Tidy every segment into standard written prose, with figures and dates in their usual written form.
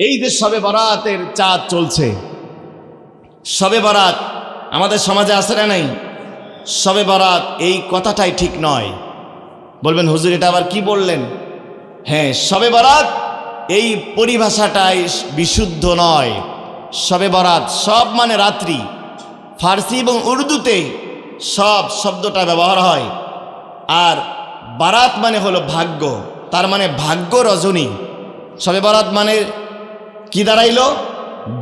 এই যে শবে বরাতের চাঁদ চলছে, শবে বরাত আমাদের সমাজে আছে না নাই? শবে বরাত এই কথাটাই ঠিক নয়। বলবেন হুজুর এটা আবার কি বললেন? হ্যাঁ, শবে বরাত এই পরিভাষাটাই বিশুদ্ধ নয়। শবে বরাত সব মানে রাত্রি, ফার্সি এবং উর্দুতে সব শব্দটা ব্যবহার হয়। আর বারাত মানে হলো ভাগ্য, তার মানে ভাগ্য রজনী। শবে বরাত মানে কি দাঁড়াইল?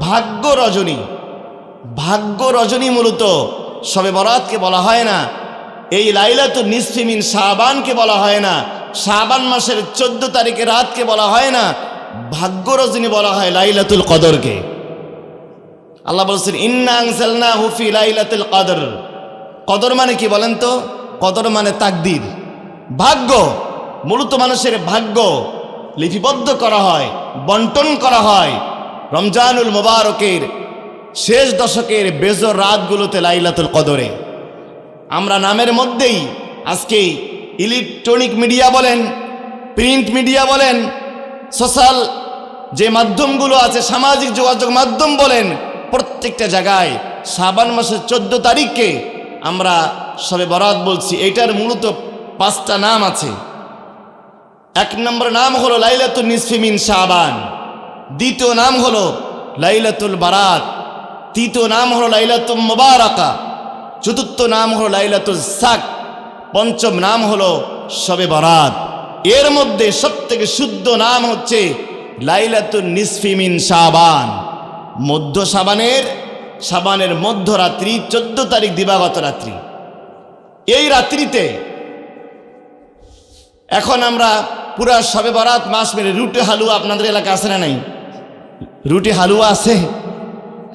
ভাগ্য রজনী। ভাগ্য রজনী মূলত শবে বরাতকে বলা হয় না। এই লাইলাতুন নিসফি মিন শাবানকে বলা হয় না। শাবান মাসের 14 তারিখের রাতকে বলা হয় না। ভাগ্য রজনী বলা হয় লাইলাতুল কদরকে। আল্লাহ বলছেন ইন্না আনজালনাহু ফি লাইলাতুল কদর। কদর মানে কি বলেন তো? কদর মানে তাকদীর, ভাগ্য। মূলত মানুষের ভাগ্য লিপিবদ্ধ করা হয়, বন্টন করা হয় রমজানুল মুবারকের শেষ দশকের বেজর রাতগুলোতে লাইলাতুল কদরে। আমরা নামের মধ্যেই আজকে ইলেকট্রনিক মিডিয়া বলেন, প্রিন্ট মিডিয়া বলেন, সোশ্যাল যে মাধ্যমগুলো আছে, সামাজিক যোগাযোগ মাধ্যম বলেন, প্রত্যেকটা জায়গায় শাবান মাসের 14 তারিখকে আমরা শবে বরাত বলছি। এটার মূলত 5টা নাম আছে। 1 নম্বর নাম হলো লাইলাতুন নিসফি মিন শাবান, দ্বিতীয় নাম হলো লাইলাতুল বারাত, তৃতীয় নাম হলো লাইলাতুল মুবারাকা, চতুর্থ নাম হলো লাইলাতুল সাক, পঞ্চম নাম হলো শবে বরাত। এর মধ্যে সবথেকে শুদ্ধ নাম হচ্ছে লাইলাতুন নিসফি মিন শাবান, মধ্য শাবানের মধ্যরাত্রি, 14 তারিখ দিবাগত রাত্রি। এই রাত্রিতে এখন আমরা পুরা শবে বরাত মাস মেরে রুটি হালুয়া, আপনাদের এলাকা আছে না নাই? রুটি হালুয়া আছে।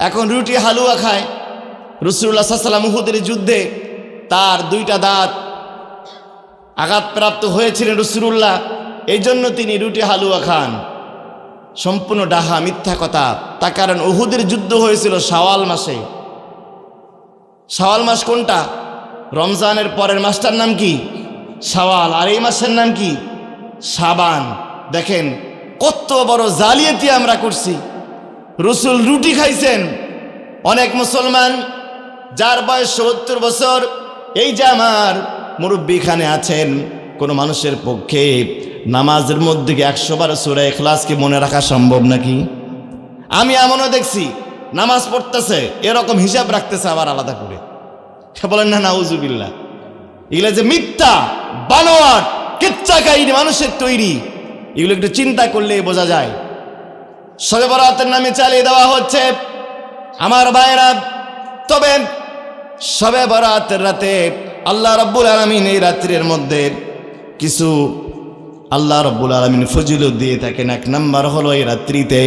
এখন রুটি হালুয়া খায়। রাসূলুল্লাহ সাল্লাল্লাহু আলাইহি ওয়াসাল্লাম উহুদের যুদ্ধে তার 2টা দাঁত আঘাতপ্রাপ্ত হয়েছিলেন রাসূলুল্লাহ, এই জন্য তিনি রুটি হালুয়া খান। সম্পূর্ণ ডাহা, মিথ্যা কথা। তার কারণ উহুদের যুদ্ধ হয়েছিল শাওয়াল মাসে। শাওয়াল মাস কোনটা? রমজানের পরের মাসটার নাম কি? শাওয়াল। আর এই মাসের নাম কি? শাবান। দেখেন কত বড় জালিয়াতি আমরা করছি। রাসূল রুটি খাইছেন। অনেক মুসলমান যার বয়স 70 বছর, এই যে আমার মুরব্বী খানে আছেন, কোনো মানুষের পক্ষে নামাজের মধ্যে 100 বার সূরা ইখলাসকে মনে রাখা সম্ভব নাকি? আমি এমনও দেখছি নামাজ পড়তেছে এরকম হিসাব রাখতেছে আবার আলাদা করে। বলেন না নাউজুবিল্লাহ। এগুলো যে মিথ্যা, বানোয়াট, কিচ্ছা কাহিনী মানুষের তৈরি, এগুলো একটু চিন্তা করলে বোঝা যায়। শবে বরাতের নামে চালিয়ে দেওয়া হচ্ছে আমার ভাইরা। তবে শবে বরাতের রাতে আল্লাহ রাব্বুল আলামিন এই রাত্রির মধ্যে কিছু আল্লাহ রাব্বুল আলামিন ফজিলত দিয়ে থাকেন। 1 নম্বর হলো এই রাত্রিতে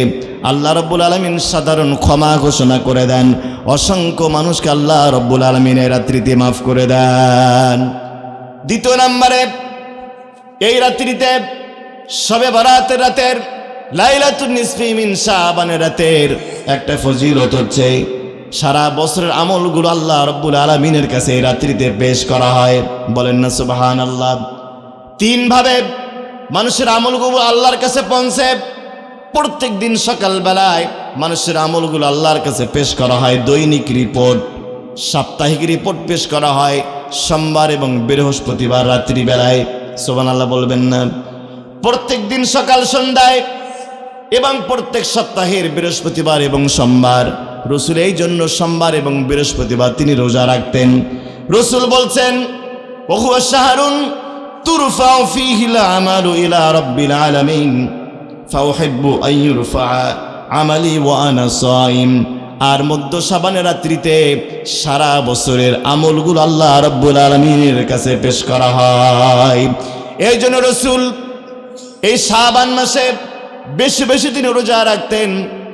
আল্লাহ রাব্বুল আলামিন সাধারণ ক্ষমা ঘোষণা করে দেন। অসংখ্য মানুষকে আল্লাহ রাব্বুল আলামিন এই রাত্রিতে মাফ করে দেন। দ্বিতীয় নম্বরে এই রাত্রিতে শবে বরাতের রাতের লাইলাতুন নিসফি মিন শাবানের রাতের একটা ফজিলত হচ্ছে সারা বছরের আমলগুলো আল্লাহ রাব্বুল আলামিনের কাছে এই রাত্রিতে পেশ করা হয়। বলেন না সুবহানাল্লাহ। 3 ভাবে মানুষের আমলগুলো আল্লাহর কাছে পৌঁছে। প্রত্যেক দিন সকালবেলায় মানুষের আমলগুলো আল্লাহর কাছে পেশ করা হয়। দৈনিক রিপোর্ট, সাপ্তাহিক রিপোর্ট পেশ করা হয় সোমবার এবং বৃহস্পতিবার রাত্রিবেলায়। সুবহানাল্লাহ বলবেন না? প্রত্যেক দিন সকাল সন্ধ্যায় এবং প্রত্যেক সপ্তাহের বৃহস্পতিবার এবং সোমবার। রাসূল এই জন্য সোমবার এবং বৃহস্পতিবার তিনি রোজা রাখতেন। রাসূল বলছেন ওহুয়া শাহরুন তুরফাউ ফীহিল আমালু ইলা রাব্বিল আলামিন ফাউহিব্বু আন ইউরফা আমালি ওয়া আনা সাইম। আর মধ্য শাবানের রাত্রিতে সারা বছরের আমলগুলো আল্লাহ রাব্বুল আলামিনের কাছে পেশ করা হয়। এই জন্য রাসূল এই শাবান মাসে বেশি বেশি দিন রোজা রাখতেন।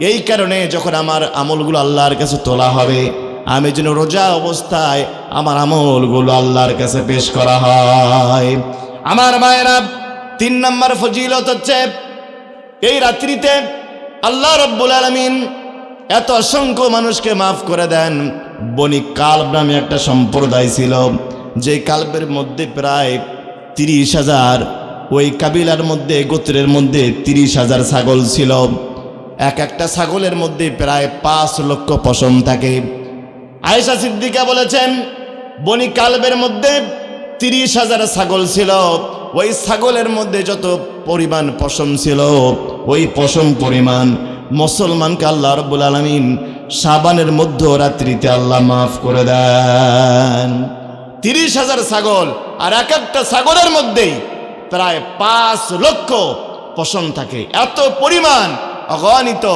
এই কারণে যখন আমার আমলগুলো আল্লাহর কাছে তোলা হবে, আমি যেন রোজা অবস্থায় আমার আমলগুলো আল্লাহর কাছে পেশ করা হয়। আমার মায়েরা 3 নম্বর ফজিলত হচ্ছে এই রাত্রিতে আল্লাহ রাব্বুল আলামিন এত অসংখ্য মানুষকে মাফ করে দেন। বনি কালব নামে একটা সম্প্রদায় ছিল, যে কালবের মধ্যে প্রায় 30,000, ওই কাবিলার মধ্যে গোত্রের মধ্যে 30,000 ছাগল ছিল। এক একটা ছাগলের মধ্যে প্রায় 5 লক্ষ পশম থাকে। আয়েশা সিদ্দিকা বলেছেন বনি কালবের মধ্যে 30,000 ছাগল ছিল। ওই ছাগলের মধ্যে যত পরিমাণ পশম ছিল, ওই পশম পরিমাণ মুসলমানকে আল্লাহ রাব্বুল আলামিন শাবানের মধ্যরাত্রিতে আল্লাহ মাফ করে দেন। 30,000 ছাগল, আর এক একটা ছাগলের মধ্যেই প্রায় 5 লক্ষ পশম থাকে। এত পরিমাণ অগণিত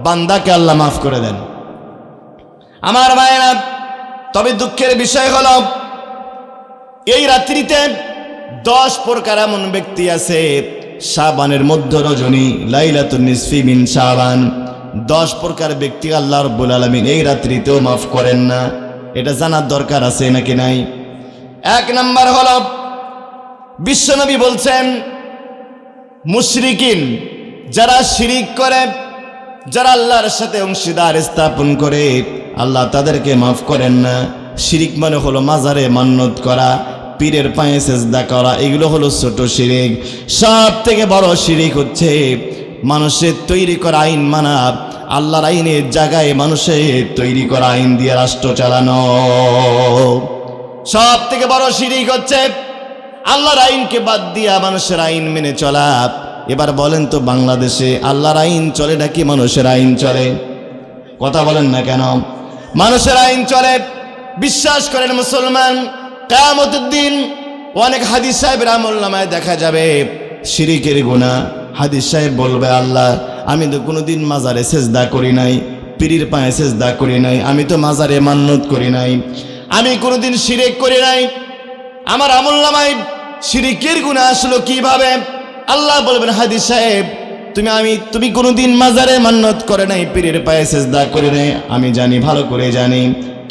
বান্দাকে আল্লাহ মাফ করে দেন। আমার ভাইরা, তবে দুঃখের বিষয় হলো এই রাত্রিতে 10 প্রকার এমন ব্যক্তি আছে, শাবানের মধ্য রজনী লাইলাতুন নিসফি মিন শাবান, 10 প্রকার ব্যক্তি আল্লাহ রাব্বুল আলামিন এই রাত্রিতেও মাফ করেন না। এটা জানার দরকার আছে নাকি নাই? 1 নাম্বার হলো বিশ্বনবী বলছেন মুশরিকিন, যারা শিরিক করে, যারা আল্লাহর সাথে অংশীদার স্থাপন করে, আল্লাহ তাদেরকে মাফ করেন না। শিরিক মানে হলো মাজারে মান্নত করা, পীরের পায়ে সেজদা করা, এগুলো হলো ছোট শিরিক। সব থেকে বড় শিরিক হচ্ছে মানুষের তৈরি করা আইন মানা, আল্লাহর আইনের জায়গায় মানুষের তৈরি করা আইন দিয়ে রাষ্ট্র চালানো। সব থেকে বড় শিরিক হচ্ছে আল্লাহর আইনকে বাদ দিয়া মানুষের আইন মেনে চলা। এবার বলেন তো, বাংলাদেশে আল্লাহর আইন চলে নাকি মানুষের আইন চলে? কথা বলেন না কেন? মানুষের আইন চলে। বিশ্বাস করেন মুসলমান, কিয়ামতের দিন অনেক হাদিস সাহেবের আমলনামায় দেখা যাবে শিরিকের গুনাহ। হাদিস সাহেব বলবে, আল্লাহ আমি তো কোনোদিন মাজারে সেজদা করি নাই, পীরের পায়ে সেজদা করি নাই, আমি তো মাজারে মান্নত করি নাই, আমি কোনোদিন শিরিক করি নাই, আমার আমলনামায় শিরিকের গুনাহ আসলো কিভাবে? আল্লাহ বলবেন, হাদিস সাহেব তুমি কোনোদিন মাজারে মান্নত করে নাই, পীরের পায়ে সেজদা করে নাই, আমি জানি, ভালো করে জানি,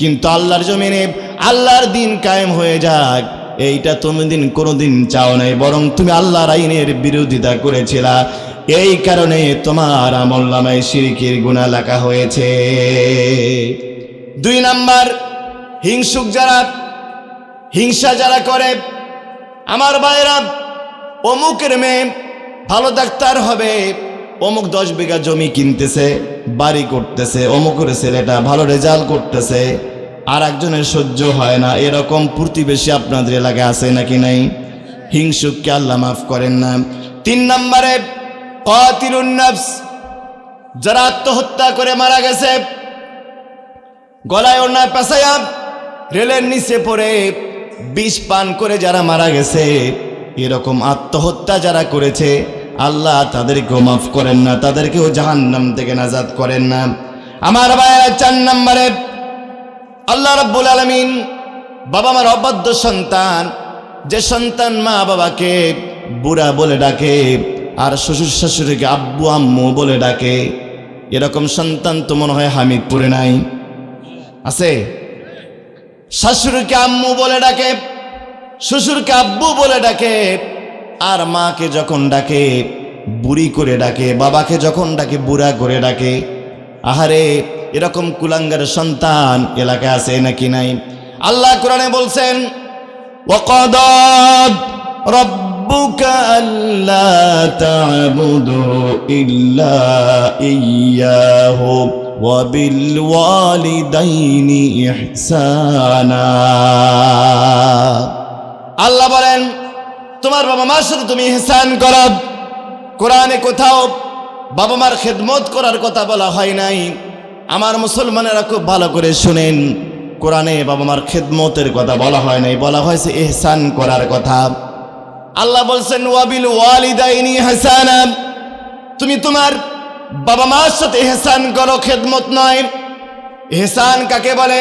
কিন্তু আল্লাহর জমিনে আল্লাহর দিন কায়েম হয়ে যাক এইটা তুমি কোনোদিন চাও নাই, বরং তুমি আল্লাহর আইনের বিরোধিতা করেছিলা, এই কারণে তোমার আমলনামায় শিরকের গুনাহ লেখা হয়েছে। 2 নাম্বার, হিংসুক যারা, হিংসা যারা করে। আমার ভাইরা, অমুকের মেয়ে ভালো ডাক্তার হবে, অমুক 10 বিঘা জমি কিনতেছে, বাড়ি করতেছে, অমুকের ছেলেটা ভালো রেজাল্ট করতেছে, আর একজনের সহ্য হয় না, এরকম প্রতিবেশী আপনাদের এলাকায় আছে নাকি নাই? হিংসুককে আল্লাহ মাফ করেন না। 3 নম্বরে কাতিলুন নফস, যারা আত্মহত্যা করে মারা গেছে, গলায় ওড়না পেঁচায়া রেলের নিচে পড়ে বিষ পান করে যারা মারা গেছে, এরকম আত্মহত্যা যারা করেছে আল্লাহ তাদেরকেও মাফ করেন না, তাদেরকেও জাহান্নাম থেকে নাজাত করেন না। আমার ভাইরা, 4 নম্বরে আল্লাহ রাব্বুল আলামিন বাবা মার অবাধ্য সন্তান, যে সন্তান মা বাবাকে বুড়া বলে ডাকে আর শ্বশুর শাশুড়িকে আব্বু আম্মু বলে ডাকে, এরকম সন্তান তো মনে হয় হামিদপুরে নাই, আছে? শাশুড়িকে আম্মু বলে ডাকে, শ্বশুরকে আব্বু বলে ডাকে, আর মাকে যখন ডাকে বুড়ি করে ডাকে, বাবাকে যখন ডাকে বুড়া করে ডাকে। আহারে, এরকম কুলাঙ্গার সন্তান এলাকায় আছে নাকি নাই? আল্লাহ কোরআনে বলছেন, ওয়াকাদা রাব্বুকা আল্লা তা'বুদু ইল্লা ইয়্যাহু ওয়া বিল ওয়ালিদাইনি ইহসানা। আল্লাহ বলেন, তোমার বাবা মার সাথে তুমি ইহসান করো। কোরআনে কোথাও বাবা মার খেদমত করার কথা বলা হয় নাই। আমার মুসলমানেরা খুব ভালো করে শুনেন, কোরআনে বাবা মার খেদমতের কথা বলা হয় নাই, বলা হয়েছে ইহসান করার কথা। আল্লাহ বলছেন, ওয়াবিল ওয়ালিদাইনি ইহসানা, তুমি তোমার বাবা মার সাথে ইহসান করো, খেদমত নয়। ইহসান কাকে বলে?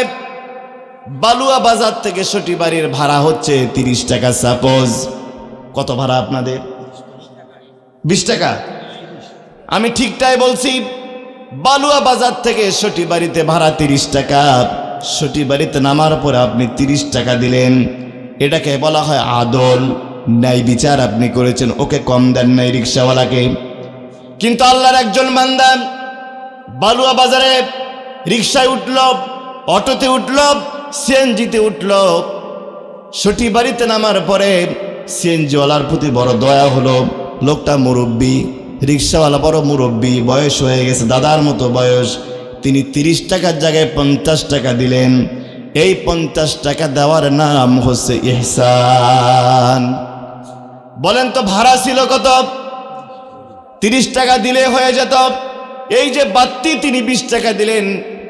বালুয়া বাজার থেকে সটি বাড়ির ভাড়া হচ্ছে 30 টাকা। সাপোজ কত ভাড়া আপনাদের? 20 টাকা। আমি ঠিকটাই বলছি, বালুয়া বাজার থেকে সটি বাড়িতে ভাড়া 30 টাকা। সটি বাড়িতে নামার পরে আপনি 30 টাকা দিলেন, এটাকে বলা হয় আদল, ন্যায় বিচার আপনি করেছেন, ওকে কম দেন নাই রিক্সাওয়ালাকে। কিন্তু আল্লাহর একজন বান্দা বালুয়া বাজারে রিক্সায় উঠল, অটোতে উঠল, সিএনজিতে উঠল, সটি বাড়িতে নামার পরে সিএনজিওয়ালার প্রতি বড় দয়া হলো, লোকটা মুরব্বী, রিক্সাওয়ালা বড় মুরব্বী, বয়স হয়ে গেছে, দাদার মতো বয়স। তিনি 30 টাকার জায়গায় 50 টাকা দিলেন। এই 50 টাকা দেওয়ার নাম হচ্ছে ইহসান। বলেন তো ভাড়া ছিল কত? 30 টাকা দিলে হয়ে যেত। এই যে বাড়তি তিনি 20 টাকা দিলেন,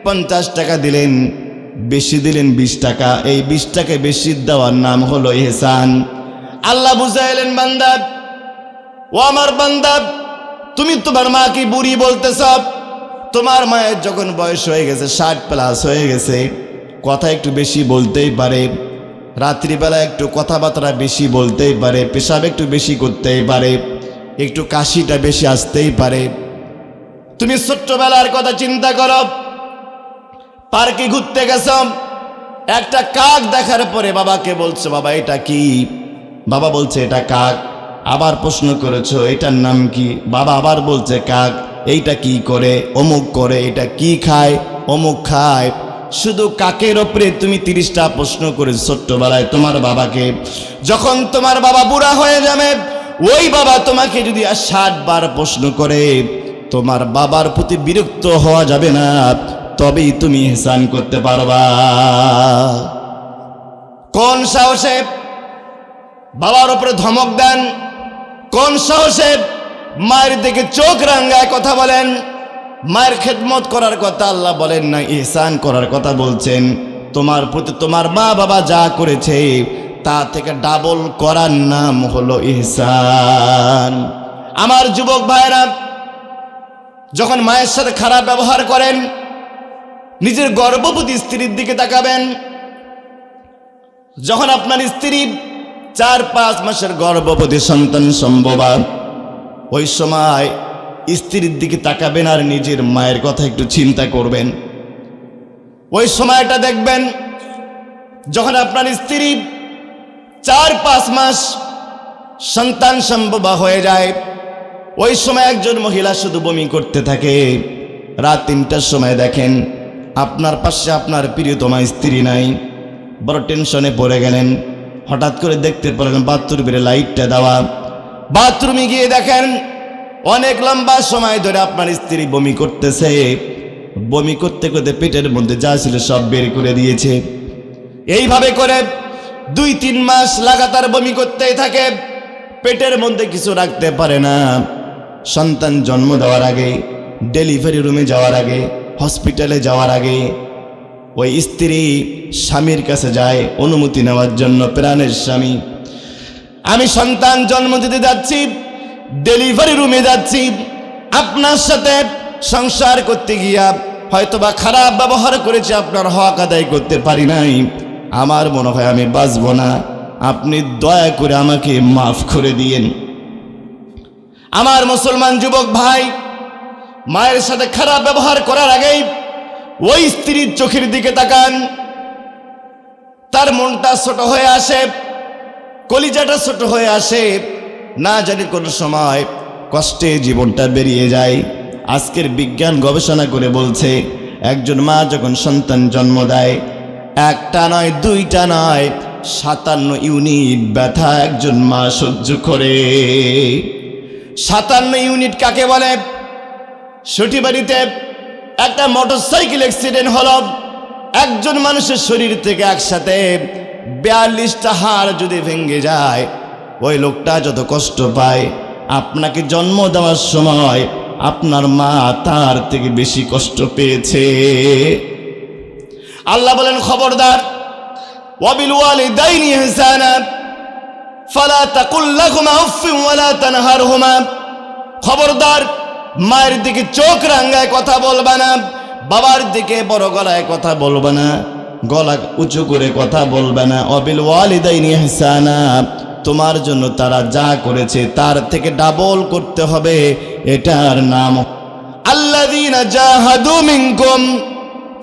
50 টাকা দিলেন, বেশি দিলেন 20 টাকা। এই 20 টাকা বেশি দেওয়ার নাম হলো ইহসান। আল্লাহ বুঝাইলেন, বান্দা, ও আমার বান্দা, তুমি তোমার মাকে বুড়ি বলতেছ। তোমার মায়ের যখন বয়স হয়ে গেছে, 60+ হয়ে গেছে, কথা একটু বেশি বলতেই পারে, রাত্রিবেলা একটু কথাবার্তা বেশি বলতেই পারে, পেশাব একটু বেশি করতেই পারে, একটু কাশিটা বেশি আসতেই পারে। তুমি ছোট্টবেলার কথা চিন্তা করো। পার্কে ঘুরতে গেছ, একটা কাক দেখার পরে বাবাকে বলছো, বাবা এটা কি? বাবা বলছে এটা কাক। আবার প্রশ্ন করেছো এটার নাম কি? বাবা আবার বলছে কাক। এইটা কি করে? অমুক করে। এটা কি খায়? অমুক খায়। শুধু কাকের ওপরে তুমি 30টা প্রশ্ন করে ছোট্টবেলায় তোমার বাবাকে। যখন তোমার বাবা বুড়া হয়ে যাবে, ওই বাবা তোমাকে যদি আর 60 বার প্রশ্ন করে, তোমার বাবার প্রতি বিরক্ত হওয়া যাবে না, তবেই তুমি ইহসান করতে পারবা। কোন সাহসে বাবার উপরে ধমক দেন? কোন সাহসে মায়ের দিকে চোখ রাঙ্গায় কথা বলেন? মায়ের খেদমত করার কথা আল্লাহ বলেন না, ইহসান করার কথা বলছেন। তোমার প্রতি তোমার মা বাবা যা করেছে তা থেকে ডাবল করার নাম হলো ইহসান। আমার যুবক ভাইরা, যখন মায়ের সাথে খারাপ ব্যবহার করেন, নিজের গর্ভবতী স্ত্রীর দিকে তাকাবেন। যখন আপনার স্ত্রী 4-5 মাসের গর্ভবতী সন্তান সম্ভবা, ওই সময় স্ত্রীর দিকে তাকাবেন আর নিজের মায়ের কথা একটু চিন্তা করবেন। ওই সময়টা দেখবেন যখন আপনার স্ত্রী 4-5 মাস সন্তান সম্ভবা হয়ে যায়। ওই সময় একজন মহিলা শুধু বমি করতে থাকে। রাত 3টার সময় দেখেন আপনার পাশে আপনার প্রিয়তমা স্ত্রী নাই, বড় টেনশনে পড়ে গেলেন। হঠাৎ করে দেখতে পেলেন বাথরুমের লাইটটা দেওয়া। বাথরুমে গিয়ে দেখেন অনেক লম্বা সময় ধরে আপনার স্ত্রী বমি করতেছে। বমি করতে করতে পেটের মধ্যে যা ছিল সব বের করে দিয়েছে। এইভাবে করে 2-3 মাস লাগাতার বমি করতেই থাকে, পেটের মধ্যে কিছু রাখতে পারে না। সন্তান জন্ম দেওয়ার আগে, ডেলিভারি রুমে যাওয়ার আগে, হসপিটালে যাওয়ার আগে ওই স্ত্রী স্বামীর কাছে যায় অনুমতি নেওয়ার জন্য। প্রাণের স্বামী, আমি সন্তান জন্ম দিতে যাচ্ছি, ডেলিভারি রুমে যাচ্ছি, আপনার সাথে সংসার করতে গিয়া হয়তোবা খারাপ ব্যবহার করেছি, আপনার হক আদায় করতে পারি নাই, আমার মনে হয় আমি বাঁচব না, আপনি দয়া করে আমাকে মাফ করে দিয়েন। আমার মুসলমান যুবক ভাই, মায়ের সাথে খারাপ ব্যবহার করার আগেই ওই স্ত্রীর চোখের দিকে তাকান। তার মনটা ছোট হয়ে আসে, কলিজাটা ছোট হয়ে আসে, না জানি কোন সময় কষ্টে জীবনটা বেরিয়ে যায়। আজকের বিজ্ঞান গবেষণা করে বলছে, একজন মা যখন সন্তান জন্ম দেয়, 1টা নয় 2টা নয় 57 ইউনিট ব্যথা একজন মা সহ্য করে। 57 ইউনিট কাকে বলে? সটিবাড়িতে একটা মোটরসাইকেল অ্যাক্সিডেন্ট হলো, একজন মানুষের শরীর থেকে একসাথে 42টা হাড় যদি ভেঙে যায়, ওই লোকটা যত কষ্ট পায়, আপনাকে জন্ম দেওয়ার সময় আপনার মা তার থেকে বেশি কষ্ট পেয়েছে। আল্লাহ বলেন, খবরদার, ওয়াবিল ওয়ালিদাইনি ইহসানা ফালা তাকুল লাহুমা উফফিন ওয়ালা তানহারহুমা। খবরদার, মায়ের দিকে চোখ রাঙ্গায় কথা বলবা না, বাবার দিকে বড় গলায় কথা বলবা না, গলা উঁচু করে কথা বলবে না। ওয়াবিল ওয়ালিদাইনি ইহসানা, তোমার জন্য তারা যা করেছে তার থেকে ডাবল করতে হবে। এটার নাম আল্লাযীনা জাহাদু মিনকুম।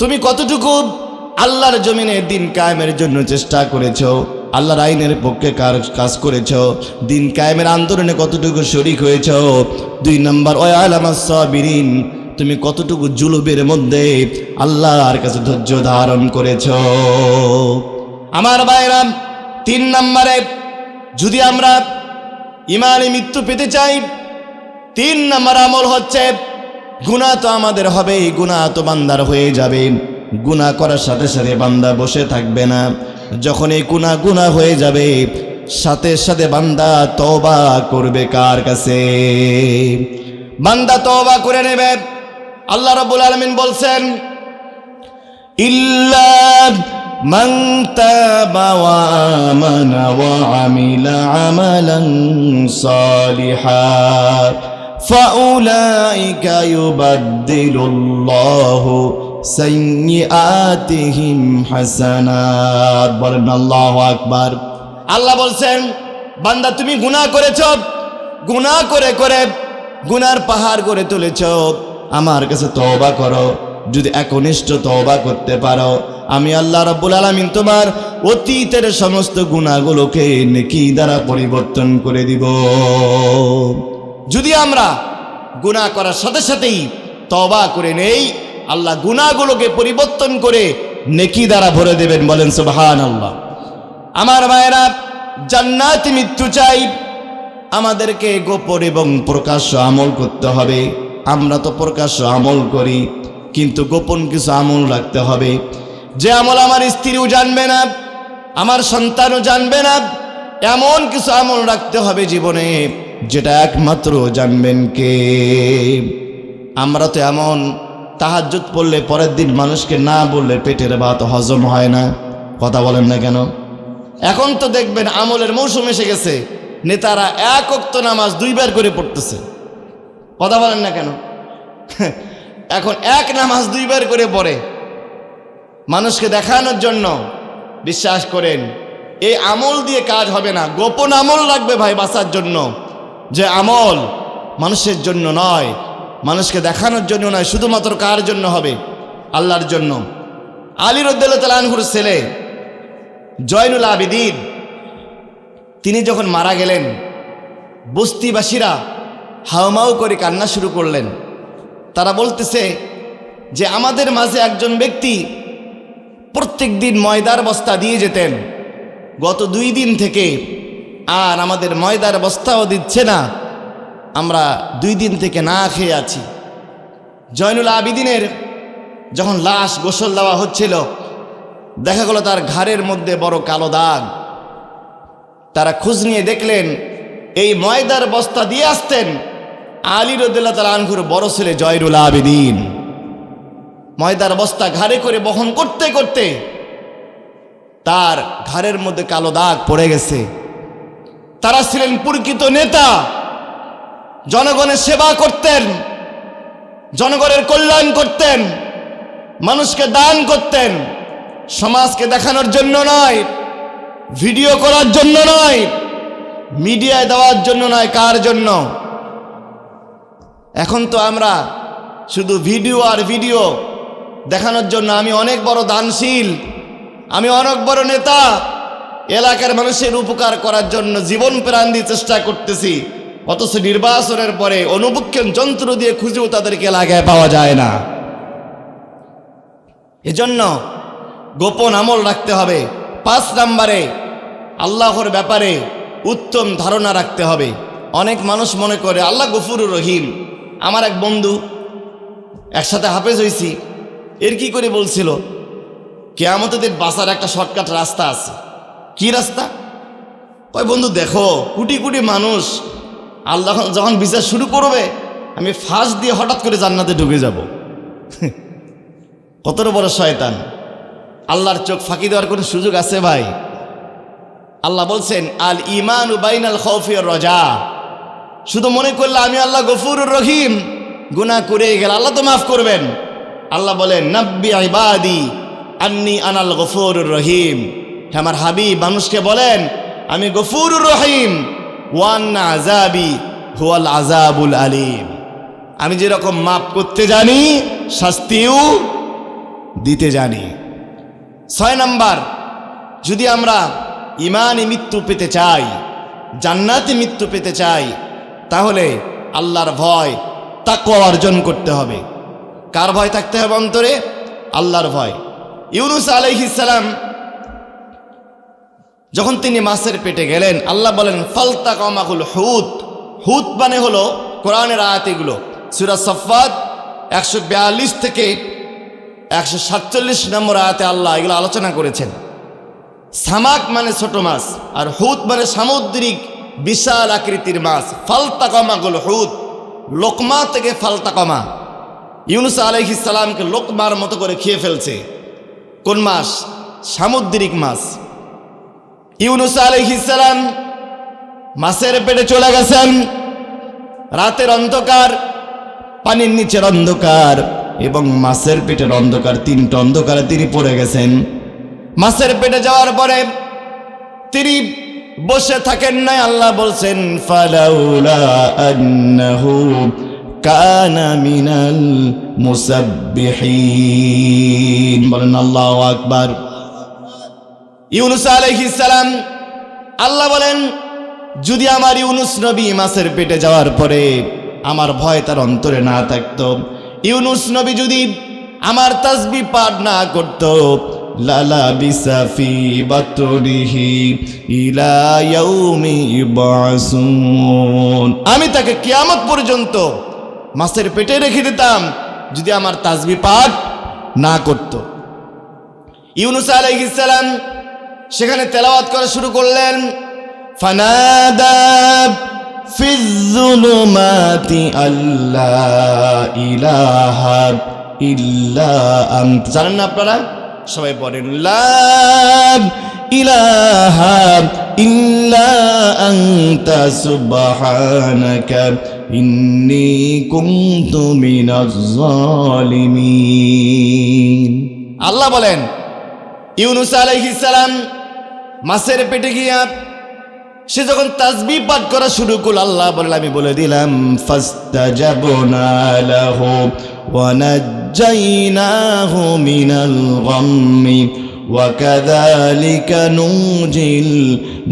তুমি কতটুকু আল্লাহর জমিনে দিন কায়েমের জন্য চেষ্টা করেছো, আল্লাহর আইনের পক্ষে কাজ করেছো, দিন কায়েমের আন্দোলনে কতটুকু শরীক হয়েছো। 2 নম্বর ওয়ালামাস সাবিরিন, তুমি কতটুকু জুলুমের মধ্যে আল্লাহর কাছে ধৈর্য ধারণ করেছো। আমার ভাইরা, 3 নম্বরে যদি আমরা ইমানে মৃত্যু পেতে চাই, 3 নম্বর আমল হচ্ছে গুনাহ তো আমাদের হবে, গুনাহ তো বান্দার হয়ে যাবে। গুনাহ করার সাথে সাথে বান্দা বসে থাকবে না। যখন এই গুনাহ হয়ে যাবে, সাথে সাথে বান্দা তওবা করবে কার কাছে? বান্দা তওবা করে নেবে। আল্লাহ রাব্বুল আলামিন বলছেন, ইল্লা মান তাবা ওয়া আমানা ওয়া আমিলা আমালান সালিহা ফাউলাইকা ইউবাদদিলুল্লাহু সাইয়্যাতিহিম হাসানাত। বলেন আল্লাহু আকবার। আল্লাহ বলছেন, বান্দা তুমি গুনাহ করেছ, গুনাহ করে করে গুনার পাহাড় করে তুলেছ, আমার কাছে তওবা করো। যদি একনিষ্ঠ তওবা করতে পারো, আমি আল্লাহ রাব্বুল আলামিন তোমার অতীতের সমস্ত গুনাহগুলোকে নেকি দ্বারা পরিবর্তন করে দিব। যদি আমরা গুনাহ করার সাথে সাথেই তওবা করে নেই, আল্লাহ গুনাহগুলোকে পরিবর্তন করে নেকি দ্বারা ভরে দেবেন। বলেন সুবহানাল্লাহ। আমার ভাইয়েরা, জান্নাতি মৃত্যু চাই, আমাদেরকে গোপন এবং প্রকাশ্য আমল করতে হবে। আমরা তো প্রকাশ্য আমল করি, কিন্তু গোপন কিছু আমল রাখতে হবে, যে আমল আমার স্ত্রীও জানবে না, আমার সন্তানও জানবে না। এমন কিছু আমল রাখতে হবে জীবনে, যেটা একমাত্র জানবেন কে? আমরা তো এমন তাহাজ্জুদ পড়লে পরের দিন মানুষকে না বললে পেটের ভাত হজম হয় না। কথা বলেন না কেন? এখন তো দেখবেন আমলের মৌসুম এসে গেছে, নেতারা 1 ওয়াক্ত নামাজ 2 বার করে পড়তেছে। কথা বলেন না কেন? এখন 1 নামাজ 2 বার করে পড়ে মানুষকে দেখানোর জন্য। বিশ্বাস করেন, এই আমল দিয়ে কাজ হবে না। গোপন আমল লাগবে ভাই বাঁচার জন্য, যে আমল মানুষের জন্য নয়, মানুষকে দেখানোর জন্য নয়, শুধুমাত্র কার জন্য হবে? আল্লাহর জন্য। আলী রাদিয়াল্লাহু তাআলা আনহুর ছেলে জয়নুল আবেদিন, তিনি যখন মারা গেলেন, বস্তিবাসীরা হাউমাউ করে কান্না শুরু করলেন। তারা বলতেছে যে আমাদের মাঝে একজন ব্যক্তি প্রত্যেক দিন ময়দার বস্তা দিয়ে যেতেন, গত 2 দিন থেকে আর আমাদের ময়দার বস্তাও দিচ্ছে না, আমরা 2 দিন থেকে না খেয়ে আছি। জয়নুল আবেদিনের যখন লাশ গোসল দেওয়া হচ্ছিল, দেখা গেল তার ঘাড়ের মধ্যে বড় কালো দাগ। তারা খোঁজ নিয়ে দেখলেন এই ময়দার বস্তা দিয়ে আসতেন আলী রাদিয়াল্লাহু তাআলা আনহুর বড় ছেলে জয়নুল আবেদিন। ময়দার বস্তা ঘাড়ে করে বহন করতে করতে তার ঘাড়ের মধ্যে কালো দাগ পড়ে গেছে। তারা ছিলেন প্রকৃত নেতা, জনগণের সেবা করতেন, জনগণের কল্যাণ করতেন, মানুষকে দান করতেন, সমাজকে দেখানোর জন্য নয়, ভিডিও করার জন্য নয়, মিডিয়ায় দেওয়ার জন্য নয়। কার জন্য? এখন তো আমরা শুধু ভিডিও আর ভিডিও দেখানোর জন্য, আমি অনেক বড় দানশীল, আমি অনেক বড় নেতা, এলাকার মানুষের উপকার করার জন্য জীবন প্রাণ দিয়ে চেষ্টা করতেছি, অথচ নির্বাচনের পরে অনুবীক্ষণ যন্ত্র দিয়ে খুঁজেও তাদেরকে এলাকায় পাওয়া যায় না। এজন্য গোপন আমল রাখতে হবে। 5 নম্বরে আল্লাহর ব্যাপারে উত্তম ধারণা রাখতে হবে। অনেক মানুষ মনে করে আল্লাহ গফুরুর রহিম। আমার এক বন্ধু, একসাথে হাফেজ হয়েছি, এর কি করে বলছিল কিয়ামতের দিন বাঁচার একটা শর্টকাট রাস্তা আছে। কি রাস্তা? ওই বন্ধু দেখো, কোটি কোটি মানুষ আল্লাহ যখন বিচার শুরু করবে, আমি ফাঁস দিয়ে হঠাৎ করে জান্নাতে ঢুকে যাব। কতটা বড় শয়তান! আল্লাহর চোখ ফাঁকি দেওয়ার কোনো সুযোগ আছে ভাই? আল্লাহ বলছেন আল ঈমানু বাইনাল খাউফি ওয়ার রাজা। শুধু মনে করলে আমি আল্লাহ গফুরুর রহিম, গুনাহ করে গেলে আল্লাহ তো মাফ করবেন। আল্লাহ বলেন নাব্বি ইবাদি আন্নী আনাল গফুরুর রহিম। আমার হাবিব মানুষকে বলেন আমি গফুরুর রহিম, ওয়ান্না আযাবি হুয়াল আযাবুল আলীম। আমি যেরকম মাফ করতে জানি, শাস্তিও দিতে জানি। 6 নম্বর, যদি আমরা ঈমানে মৃত্যু পেতে চাই, জান্নাতে মৃত্যু পেতে চাই, তাহলে আল্লাহর ভয়, তাকওয়া অর্জন করতে হবে। কার ভয় থাকতে হবে অন্তরে? আল্লাহর ভয়। ইউনূস আলাইহিস সালাম যখন তিনি মাছের পেটে গেলেন, আল্লাহ বলেন ফালতাকামাহুল হুত। হুত মানে হলো কোরআনের আয়াত এগুলো। সূরা সাফফাত 142 থেকে 147 নম্বর আয়াতে আল্লাহ এগুলো আলোচনা করেছেন। সামাক মানে ছোট মাছ, আর হুত মানে সামুদ্রিক বিশাল আকৃতির মাছ। ফালতাকমা গুল হুত, লোকমা থেকে ফালতাকমা। ইউনুস আলাইহিস সালামকে লোকমার মতো করে খেয়ে ফেলছে। কোন মাছ? সামুদ্রিক মাছ। ইউনুস আলাইহিস সালাম মাছের পেটে চলে গেছেন। রাতের অন্ধকার, পানির নিচের অন্ধকার এবং মাছের পেটের অন্ধকার, তিনটা অন্ধকারে তিনি পড়ে গেছেন। মাছের পেটে যাওয়ার পরে তিনি বসে থাকেন নাই। আল্লাহ বলছেন ফালাউলা আন্নাহু কানা মিনাল মুসাব্বিহিন। বলেন আল্লাহু আকবার। ইউনুস আলাইহিস সালাম, আল্লাহ বলেন যদি আমার ইউনুস নবী মাছের পেটে যাওয়ার পরে আমার ভয় তার অন্তরে না থাকতো, ইউনুস নবী যদি আমার তাসবিহ পাঠ না করত, লালা বিসাফি বাতরিহি ইলা ইয়াউমি ইউবাসুন, আমি তাকে কিয়ামত পর্যন্ত মাছের পেটে রেখে দিতাম যদি আমার তাসবিহ পাঠ না করত। ইউনুস আলাইহিস সালাম সেখানে তেলাওয়াত করা শুরু করলেন। ফানাদা ফিজ্জুলুমাতি আল্লা ইলাহা ইল্লা আনতা। জানেন না আপনারা? সবাই পড়েন লা ইলাহা ইল্লা আনতা সুবহানাকা ইন্নী কুনতু মিনাজ জালিমিন। আল্লাহ বলেন ইউনুস আলাইহিস সালাম মাছের পেটে গিয়া সে যখন তাসবিহ পাঠ করা শুরু করল, আল্লাহ বলেন আমি বলে দিলাম ফাস্তাজাবনা লাহু ওয়া নাজ্জাইনাহু মিনাল গাম্মি ওয়া কাযালিকা নুজিল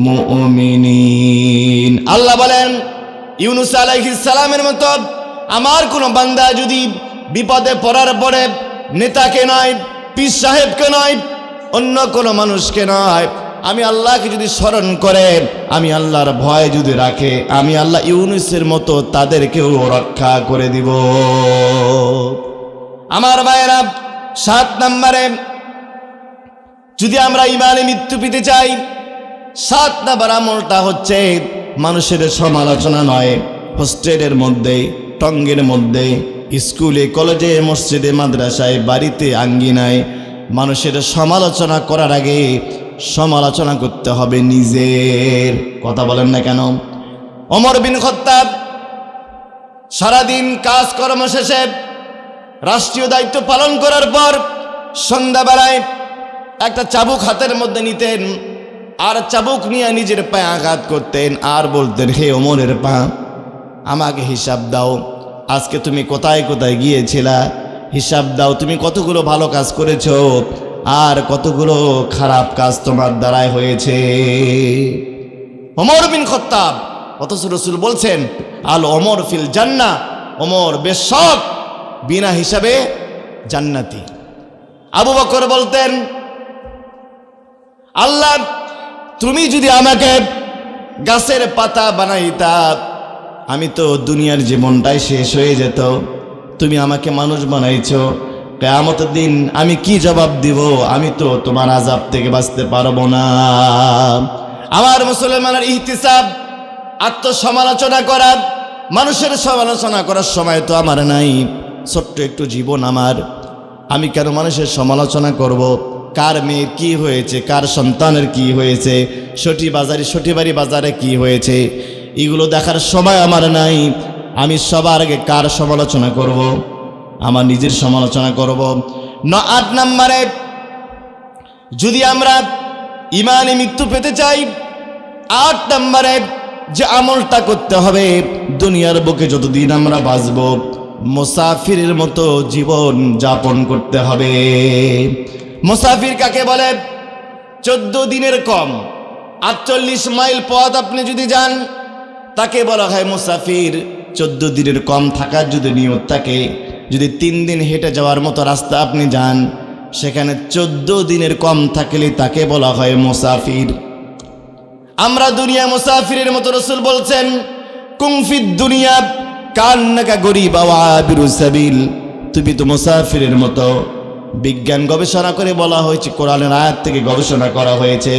মুমিনিন। আল্লাহ বলেন ইউনুস আলাইহিস সালামের মতো আমার কোন বান্দা যদি বিপদে পড়ার পরে নেতাকে নয়, পীর সাহেবকে নয়, অন্য কোনো মানুষকে নয়, আমি আল্লাহকে যদি স্মরণ করে, আমি আল্লাহর ভয় যদি রাখে, আমি আল্লাহ ইউনুসের মতো তাদেরকেও রক্ষা করে দিব। আমার ভাইয়েরা, 7 নম্বরে যদি আমরা ইমানে মৃত্যু পেতে চাই, 7 নম্বর আমলটা হচ্ছে মানুষের সমালোচনা নয়। হোস্টেলের মধ্যে, টঙ্গের মধ্যে, স্কুলে, কলেজে, মসজিদে, মাদ্রাসায়, বাড়িতে, আঙ্গিনায় মানুষের সমালোচনা করার আগে সমালোচনা করতে হবে নিজের। কথা বলেন না কেন? ওমর বিন খাত্তাব সারাদিন কাজকর্ম শেষে রাষ্ট্রীয় দায়িত্ব পালন করার পর সন্ধ্যাবেলায় একটা চাবুক হাতের মধ্যে নিতেন, আর চাবুক নিয়ে নিজের পায়ে আঘাত করতেন, আর বলতেন হে ওমরের পা, আমাকে হিসাব দাও, আজকে তুমি কোথায় কোথায় গিয়েছিলা, হিসাব দাও, তুমি কতগুলো ভালো কাজ করেছো আর কতগুলো খারাপ কাজ তোমার দ্বারাই হয়েছে। ওমর বিন খাত্তাব, অথচ রাসূল বলছেন আল ওমর ফিল জান্নাহ, ওমর বেশক বিনা হিসাবে জান্নাতি। আবু বকর বলতেন আল্লাহ তুমি যদি আমাকে গাছের পাতা বানাইতা, আমি তো দুনিয়ার জীবনটাই শেষ হয়ে যেত, তুমি আমাকে মানুষ বানাইছো, কিয়ামতের দিন আমি কি জবাব দিব? আমি তো তোমার আযাব থেকে বাঁচতে পারবো না। আমার মুসলমানের ইহতিসাব, আত্মসমালোচনা করা, মানুষের সমালোচনা করার সময় তো আমার নাই। ছোট্ট একটু জীবন আমার, আমি কেন মানুষের সমালোচনা করব? কার মেয়ের কি হয়েছে, কার সন্তানের কি হয়েছে, সঠিবাড়ি বাজারে কি হয়েছে, এগুলো দেখার সময় আমার নাই। আমি সবার আগে কার সমালোচনা করব? আমার নিজের সমালোচনা করব। 8 নম্বরে যদি আমরা ইমানে মৃত্যু পেতে চাই, 8 নম্বরে যে আমলটা করতে হবে, দুনিয়ার বুকে যতদিন আমরা বাঁচব মুসাফিরের মতো জীবন যাপন করতে হবে। মুসাফির কাকে বলে? 14 দিনের কম 48 মাইল পথ আপনি যদি যান, তাকে বলা হয় মুসাফির। 14 দিনের কম থাকার যদি নিয়ত থাকে, যদি 3 দিন হেঁটে যাওয়ার মতো রাস্তা আপনি যান, সেখানে 14 দিনের কম থাকলে তাকে বলা হয় মুসাফির। আমরা দুনিয়া মুসাফিরের মতো রাসূল বলছেন কুম ফিদ দুনিয়া কান্নাকা গরিব ওয়া আবিরুস সাবিল, তুমি তো মুসাফিরের মতো। বিজ্ঞান গবেষণা করে বলা হয়েছে, কোরআনের আয়াত থেকে গবেষণা করা হয়েছে,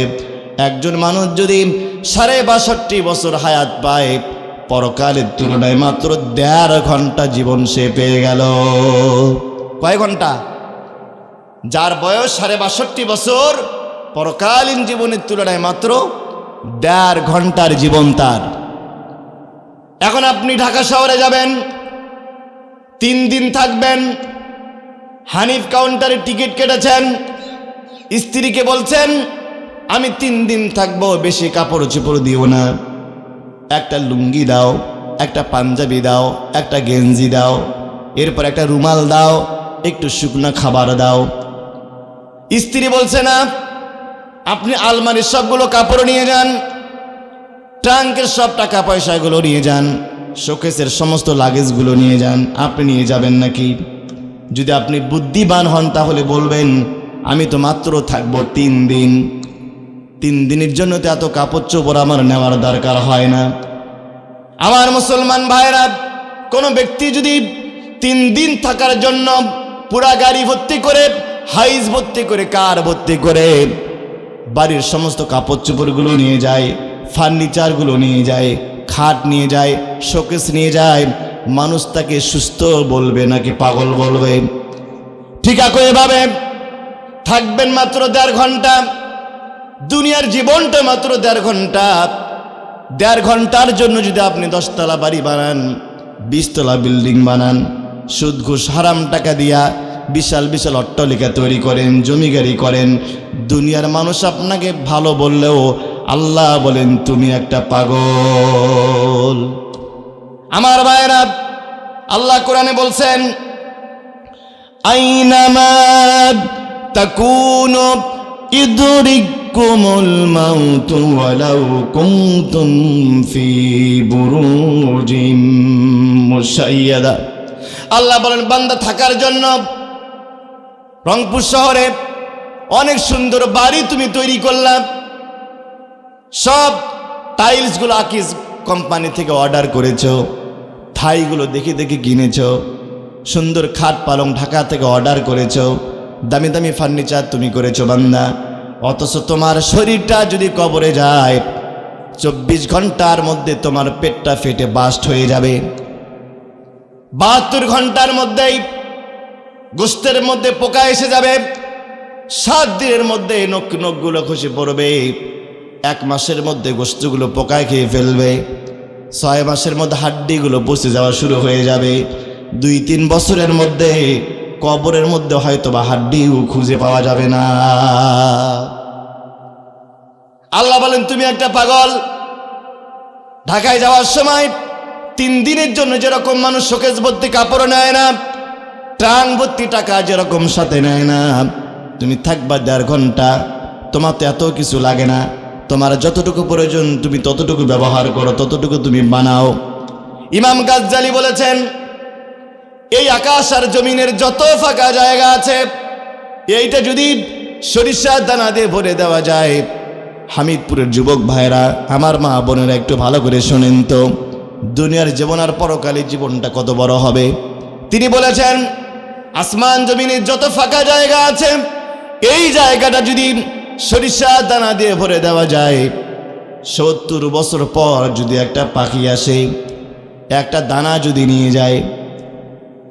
একজন মানুষ যদি 62.5 বছর হায়াত পায়, পরকালের তুলনায় মাত্র 1.5 ঘন্টা জীবন সে পেয়ে গেল। কয় ঘন্টা? যার বয়স 62.5 বছর, পরকালীন জীবনের তুলনায় মাত্র 1.5 ঘন্টার জীবন তার। এখন আপনি ঢাকা শহরে যাবেন, 3 দিন থাকবেন, হানিফ কাউন্টারে টিকিট কেটেছেন, স্ত্রীকে বলছেন আমি 3 দিন থাকবো, বেশি কাপড় চোপড় দিও না, একটা লুঙ্গি দাও, একটা পাঞ্জাবি দাও, একটা গেঞ্জি দাও, এরপর একটা রুমাল দাও, একটু শুকনো খাবার দাও। স্ত্রী বলছে না, আপনি আলমারির সবগুলো কাপড় নিয়ে যান, ট্রাঙ্কের সব টাকা পয়সাগুলো নিয়ে যান, শোকেসের সমস্ত লাগেজগুলো নিয়ে যান। আপনি নিয়ে যাবেন নাকি? যদি আপনি বুদ্ধিমান হন তাহলে বলবেন আমি তো মাত্র থাকবো 3 দিন, 3 দিনের জন্য তো এত কাপড় চোপড় আমার নেওয়ার দরকার হয় না। আমার মুসলমান ভাইরা, কোনো ব্যক্তি যদি 3 দিন থাকার জন্য পুরা গাড়ি ভর্তি করে, হাইজ ভর্তি করে, কার ভর্তি করে বাড়ির সমস্ত কাপড় চোপড়গুলো নিয়ে যায়, ফার্নিচারগুলো নিয়ে যায়, খাট নিয়ে যায়, শোকেস নিয়ে যায়, মানুষ তাকে সুস্থ বলবে নাকি পাগল বলবে? ঠিক একইভাবে থাকবেন মাত্র 1.5 ঘন্টা, দুনিয়ার জীবনটা মাত্র 1.5 ঘন্টা। 1.5 ঘন্টার জন্য যদি আপনি 10 তলা বাড়ি বানান, 20 তলা বিল্ডিং বানান, সুদ ঘুষ হারাম টাকা দিয়া বিশাল বিশাল অট্টালিকা তৈরি করেন, জমিগাড়ি করেন, দুনিয়ার মানুষ আপনাকে ভালো বললেও আল্লাহ বলেন তুমি একটা পাগল। আমার ভাইরা, আল্লাহ কোরআনে বলছেন আইনামা তাকুনু ইদরিকুমুল মাউতু ওয়ালাউ কুনতুম ফি বুরুজিম মুশাইয়াদা। আল্লাহ বলেন বান্দা থাকার জন্য রংপুর শহরে অনেক সুন্দর বাড়ি তুমি তৈরি করলাম, সব টাইলসগুলো আকিজ কোম্পানি থেকে অর্ডার করেছো, থাইগুলো দেখে দেখে কিনেছো, সুন্দর খাট পালং ঢাকা থেকে অর্ডার করেছো, দামি দামি ফার্নিচার তুমি করেছো বান্দা। অথচ তোমার শরীরটা যদি কবরে যায়, 24 ঘন্টার মধ্যে তোমার পেটটা ফেটে বাস্ট হয়ে যাবে। 72 ঘন্টার মধ্যেই গোস্তের মধ্যে পোকা এসে যাবে, 7 দিনের মধ্যে নখগুলো খসে পড়বে, 1 মাসের মধ্যে গোস্তগুলো পোকায় খেয়ে ফেলবে, 6 মাসের মধ্যে হাড্ডিগুলো পচে যাওয়া শুরু হয়ে যাবে, 2-3 বছরের মধ্যে কবরের মধ্যে হয়তো বা হাড্ডিও খুঁজে পাওয়া যাবে না। আল্লাহ বলেন তুমি একটা পাগল। ঢাকায় যাওয়ার সময় 3 দিনের জন্য যেরকম মানুষ শোকেস ভর্তি কাপড় নেয় না, ট্রাঙ্ক ভর্তি টাকা যেরকম সাথে নেয় না, তুমি থাকবা 1.5 ঘন্টা, তোমার তো এত কিছু লাগে না, তোমার যতটুকু প্রয়োজন তুমি ততটুকু ব্যবহার করো, ততটুকু তুমি বানাও। ইমাম গাজ্জালি বলেছেন এই আকাশ আর জমিনের যত ফাঁকা জায়গা আছে, এইটা যদি সরিষার দানা দিয়ে ভরে দেওয়া যায়, হামিদপুরের যুবক ভাইরা, আমার মা বোনেরা একটু ভালো করে শোনেন তো, দুনিয়ার জীবন আর পরকালের জীবনটা কত বড় হবে। তিনি বলেছেন আসমান জমিনের যত ফাঁকা জায়গা আছে, এই জায়গাটা যদি সরিষার দানা দিয়ে ভরে দেওয়া যায়, 70 বছর পর যদি একটা পাখি আসে, একটা দানা যদি নিয়ে যায়,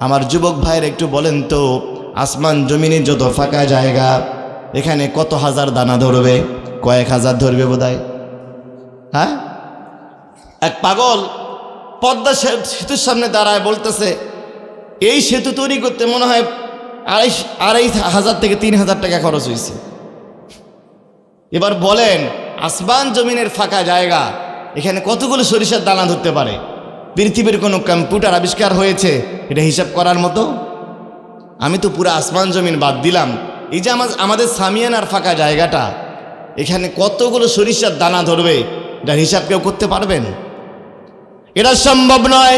আমার যুবক ভাইয়ের একটু বলেন তো, আসমান জমিনের যত ফাঁকা জায়গা, এখানে কত হাজার দানা ধরবে? কয়েক হাজার ধরবে বোধহয়। হ্যাঁ, এক পাগল পদ্মা সেতুর সামনে দাঁড়ায় বলতেছে এই সেতু তৈরি করতে মনে হয় 2,500 থেকে 3,000 টাকা খরচ হয়েছে। এবার বলেন আসমান জমিনের ফাঁকা জায়গা, এখানে কতগুলো সরিষার দানা ধরতে পারে? পৃথিবীর কোনো কম্পিউটার আবিষ্কার হয়েছে এটা হিসাব করার মতো? আমি তো পুরো আসমান জমিন বাদ দিলাম, এই যে আমাদের সামিয়ানার ফাঁকা জায়গাটা, এখানে কতগুলো সরিষার দানা ধরবে এটার হিসাব কেউ করতে পারবেন? এটা সম্ভব নয়।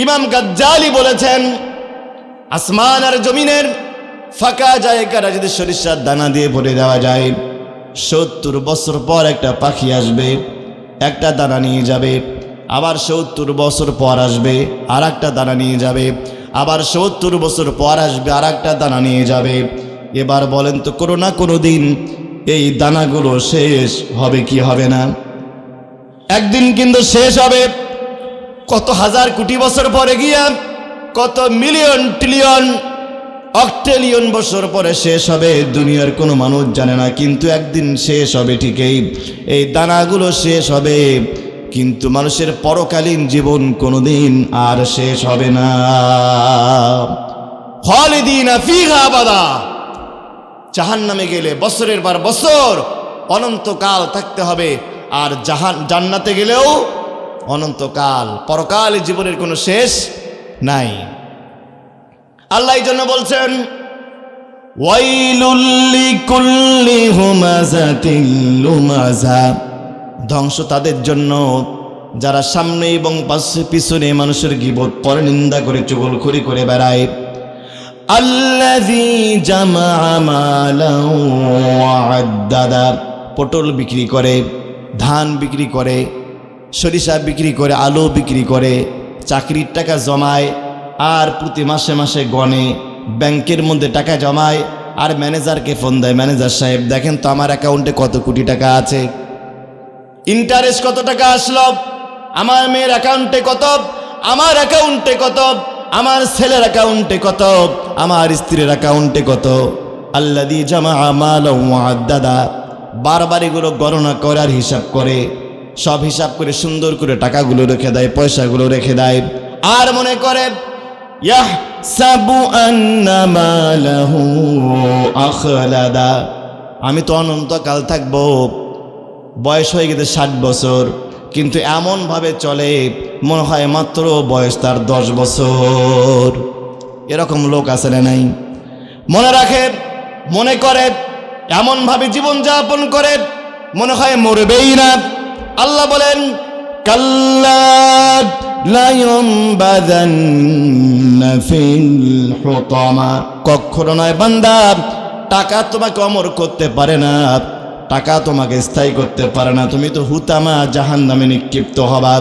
ইমাম গাজ্জালি বলেছেন আসমান আর জমিনের ফাঁকা জায়গাটা যদি সরিষার দানা দিয়ে ভরে দেওয়া যায়, 70 বছর পর একটা পাখি আসবে, একটা দানা নিয়ে যাবে, আবার ৭০ বছর পর আসবে আর একটা দানা নিয়ে যাবে, আবার ৭০ বছর পর আসবে আর একটা দানা নিয়ে যাবে। এবার বলেন তো কোনো না কোনো দিন এই দানাগুলো শেষ হবে কি হবে না? একদিন কিন্তু শেষ হবে। কত হাজার কোটি বছর পরে গিয়া, কত মিলিয়ন ট্রিলিয়ন অক্টেলিয়ন বছর পরে শেষ হবে, দুনিয়ার কোনো মানুষ জানে না, কিন্তু একদিন শেষ হবে ঠিকই। এই দানাগুলো শেষ হবে, কিন্তু মানুষের পরকালীন জীবন কোনোদিন আর শেষ হবে না। খালিদিনা ফিহা আবাদা, জাহান্নামে গেলে বছরের পর বছর অনন্তকাল থাকতে হবে, আর জান্নাতে গেলেও অনন্তকাল। পরকালে জীবনের কোনো শেষ নাই। আল্লাহ এই জন্য বলছেন ওয়াইলুল লিকুল্লি হুমাযাতিল লুমাযা, ধ্বংস তাদের জন্য যারা সামনে এবং পিছনে মানুষের গীবত পরনিন্দা করে চুগলখড়ি করে বেড়ায়। আল্লাযী জামাআ মালান ওয়া আদ্দাদা, পটল বিক্রি করে, ধান বিক্রি করে, সরিষা বিক্রি করে, আলু বিক্রি করে, চাকরির টাকা জমায়, আর প্রতি মাসে মাসে গণে, ব্যাংকের মধ্যে টাকা জমায়, আর ম্যানেজারকে ফোন দেয়, ম্যানেজার সাহেব দেখেন তো আমার অ্যাকাউন্টে কত কোটি টাকা আছে, ইন্টারেস্ট কত টাকা আসলো, আমার মেয়ের অ্যাকাউন্টে কত, আমার অ্যাকাউন্টে কত, আমার ছেলের অ্যাকাউন্টে কত, আমার স্ত্রীর অ্যাকাউন্টে কত। আল্লাযী জামাআ মালান ওয়া আদ্দাদা, বারবার এগুলো গণনা করে আর হিসাব করে, সব হিসাব করে সুন্দর করে টাকাগুলো রেখে দেয়, পয়সাগুলো রেখে দেয়, আর মনে করে ইয়াহসাবু আন্না মালাহু আখলাদা, আমি তো অনন্তকাল থাকবো, বয়স হয়ে গেছে 60 বছর, কিন্তু এমনভাবে চলে মনে হয় মাত্র বয়স তার 10 বছর। এরকম লোক আছে না নাই? মনে রাখে, মনে করে, এমনভাবে জীবনযাপন করে মনে হয় মরবেই না। আল্লাহ বলেন কাল্লা লা ইউনবাযান্না ফিল হুতামা, কখনো নয় বান্দা, টাকা তোমাকে অমর করতে পারে না, টাকা তোমাকে স্থায়ী করতে পারে না, তুমি তো হুতামা জাহান্নামে নিক্ষিপ্ত হবা।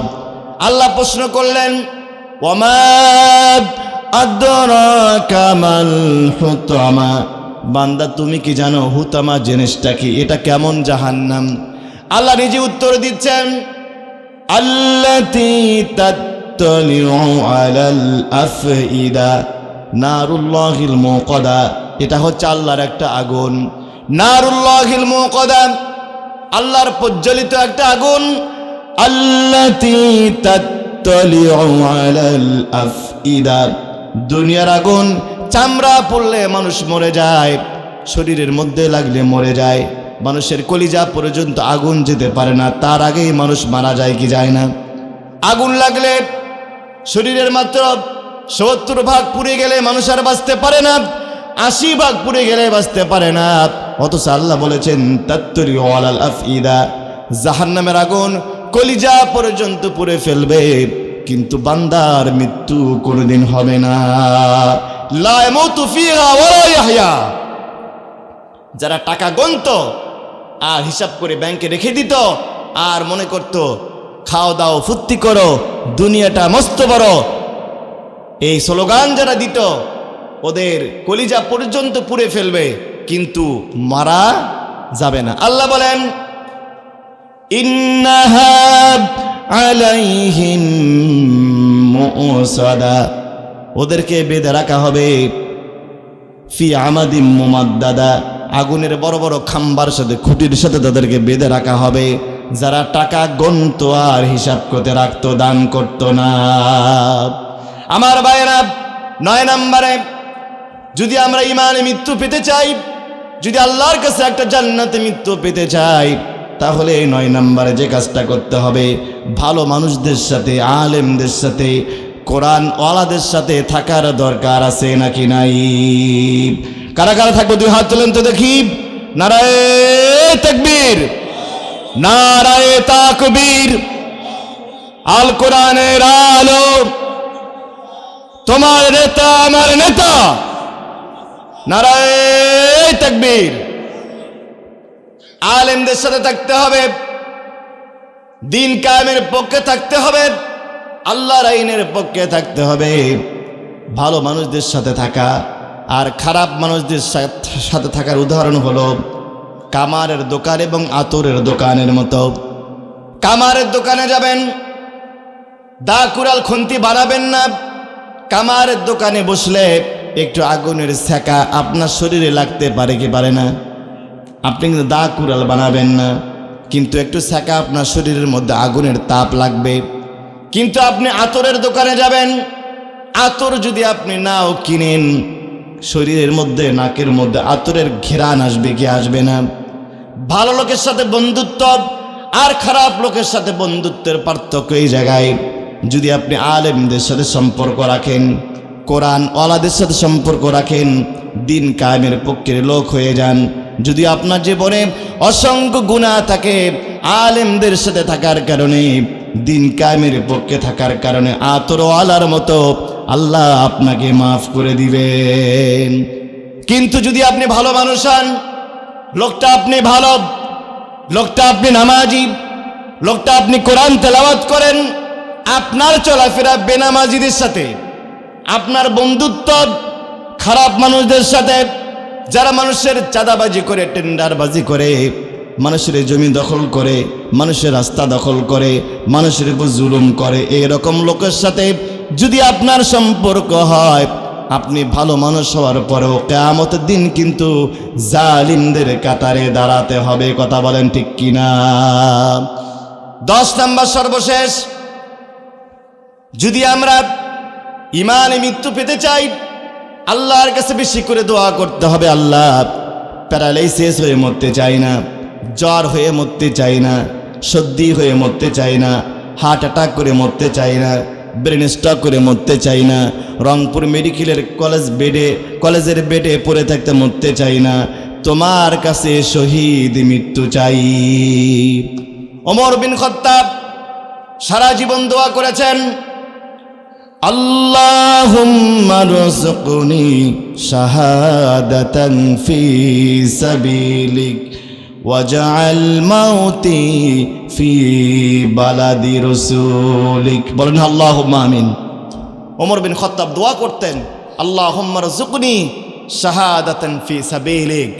আল্লাহ প্রশ্ন করলেন ওয়ামা আদরাকা মাল হুতামা, বান্দা তুমি কি জানো হুতামা জিনিসটা কি, এটা কেমন জাহান্নাম? আল্লাহ নিজে উত্তর দিচ্ছেন আল্লাতী তাত্তালিউ আলাল আফইদা নারুল্লাহিল মুকাদা, এটা হচ্ছে আল্লাহর একটা আগুন, নারুল্লাহিল মুকাদা, আল্লাহর প্রজ্বলিত একটা আগুন। আল্লাতী তাত্তালিউ আলাল আফইদা, দুনিয়ার আগুন, চামড়া পড়লে মানুষ মরে যায়, শরীরের মধ্যে লাগলে মরে যায়, মানুষের কলিজা পর্যন্ত আগুন যেতে পারে না, তার আগেই মানুষ মারা যায় কি যায় না? আগুন লাগলে শরীরের মাত্র 70 ভাগ পুড়ে গেলে মানুষ আর বাঁচতে পারে না, 80 ভাগ পুড়ে গেলে বাঁচতে পারে না। অথচ আল্লাহ বলেছেন তাত্তালিউ আলাল আফইদা, জাহান্নামের আগুন কলিজা পর্যন্ত পুড়ে ফেলবে, কিন্তু বান্দার মৃত্যু কোনোদিন হবে না। লা ইয়ামুতু ফিহা ওয়ালা ইয়াহইয়া, যারা টাকা গুনত আর হিসাব করে ব্যাংকে রেখে দিত আর মনে করত খাও দাও ফুর্তি করো, দুনিয়াটা মস্ত বড়, এই স্লোগান যারা দিত ওদের কলিজা পর্যন্ত পুড়ে ফেলবে, কিন্তু মারা যাবে না। আল্লাহ বলেন ইন্নাহা আলাইহিম মুসাদা, ওদেরকে বেঁধে রাখা হবে ফি আমাদিম মুমাদ্দাদা, আগুনের বড় বড় খাম্বার সাথে, খুঁটির সাথে তাদেরকে বেঁধে রাখা হবে, যারা টাকা গণত আর হিসাব করতে রাখতো, দান করতো না। আমার ভাইয়েরা, 9 নম্বরে যদি আমরা ইমানে মৃত্যু পেতে চাই, যদি আল্লাহর কাছে একটা জান্নাতে মৃত্যু পেতে চাই, তাহলে 9 নম্বরে যে কাজটা করতে হবে, ভালো মানুষদের সাথে, আলেমদের সাথে, কোরআন ওয়ালাদের সাথে থাকার দরকার আছে নাকি নাই? কারা কারা থাকবো 2 হাত তোলেন তো দেখি। নারায়ে তাকবীর, নারায়ে তাকবীর। আল কোরআনের আলো, তোমার নেতা আমার নেতা, নারায়ে তাকবীর। আলেমদের সাথে থাকতে হবে, দিন কায়েমের পক্ষে থাকতে হবে, আল্লাহর আইনের পক্ষে থাকতে হবে। ভালো মানুষদের সাথে থাকা আর খারাপ মানুষদের সাথে থাকার উদাহরণ হলো কামারের দোকান এবং আতরের দোকানের মতো। কামারের দোকানে যাবেন, দা কুড়াল খুন্তি বানাবেন না। কামারের দোকানে বসলে একটু আগুনের সেকা আপনার শরীরে লাগতে পারে কি পারে না? আপনি কিন্তু দা কুড়াল বানাবেন না, কিন্তু একটু সেকা আপনার শরীরের মধ্যে আগুনের তাপ লাগবে। কিন্তু আপনি আতরের দোকানে যাবেন, আতর যদি আপনি নাও কিনেন, শরীরের মধ্যে নাকের মধ্যে আতরের ঘেরান আসবে কি আসবে না? ভালো লোকের সাথে বন্ধুত্ব আর খারাপ লোকের সাথে বন্ধুত্বের পার্থক্য এই জায়গায়। যদি আপনি আলেমদের সাথে সম্পর্ক রাখেন, কোরআন ওয়ালাদের সাথে সম্পর্ক রাখেন, দিন কায়েমের পক্ষের লোক হয়ে যান। যদি আপনার জীবনে অসংখ্য গুনাহ থাকে, আলেমদের সাথে থাকার কারণে, দিন কায়েমের পক্ষে থাকার কারণে আতরওয়ালার মতো আল্লাহ আপনাকে মাফ করে দিবেন। কিন্তু যদি আপনি ভালো মানুষ হন, লোকটা আপনি ভালো, লোকটা আপনি নামাজি, লোকটা আপনি কোরআন তেলাওয়াত করেন, আপনার চলাফেরা বেনামাজিদের সাথে, আপনার বন্ধুত্ব খারাপ মানুষদের সাথে, যারা মানুষের চাঁদাবাজি করে, টেন্ডারবাজি করে, মানুষের জমি দখল করে, মানুষের রাস্তা দখল করে, মানুষের উপর জুলুম করে, এরকম লোকের সাথে যদি আপনার সম্পর্ক হয়, আপনি ভালো মানুষ হওয়ার পরেও কিয়ামতের দিন কিন্তু জালিমদের কাতারে দাঁড়াতে হবে। কথা বলেন ঠিক কিনা? 10 নাম্বার সর্বশেষ, যদি আমরা ইমানে মৃত্যু পেতে চাই, আল্লাহর কাছে বেশি করে দোয়া করতে হবে। আল্লাহ, প্যারালাইসিস হয়ে মরতে চাই না, জ্বর হয়ে মরতে চাই না, সর্দি হয়ে মরতে চাই না, হার্ট অ্যাটাক করে মরতে চাই না, ব্রেন স্ট্রোক করে মরতে চাই না, রংপুর মেডিকেলের কলেজের বেডে পড়ে থাকতে মরতে চাই না, তোমার কাছে শহীদ মৃত্যু চাই। ওমর বিন খাত্তাব সারা জীবন দোয়া করেছেন, আল্লাহুম্মা রযুকনি শাহাদাতান ফি সাবিলিক ওয়াজআল মাউতি ফি বালাদি রাসূলিক। বলেন আল্লাহুম্মা আমিন। ওমর বিন খাত্তাব দোয়া করতেন, আল্লাহুম্মা রযুকনি শাহাদাতান ফি সাবিলিক,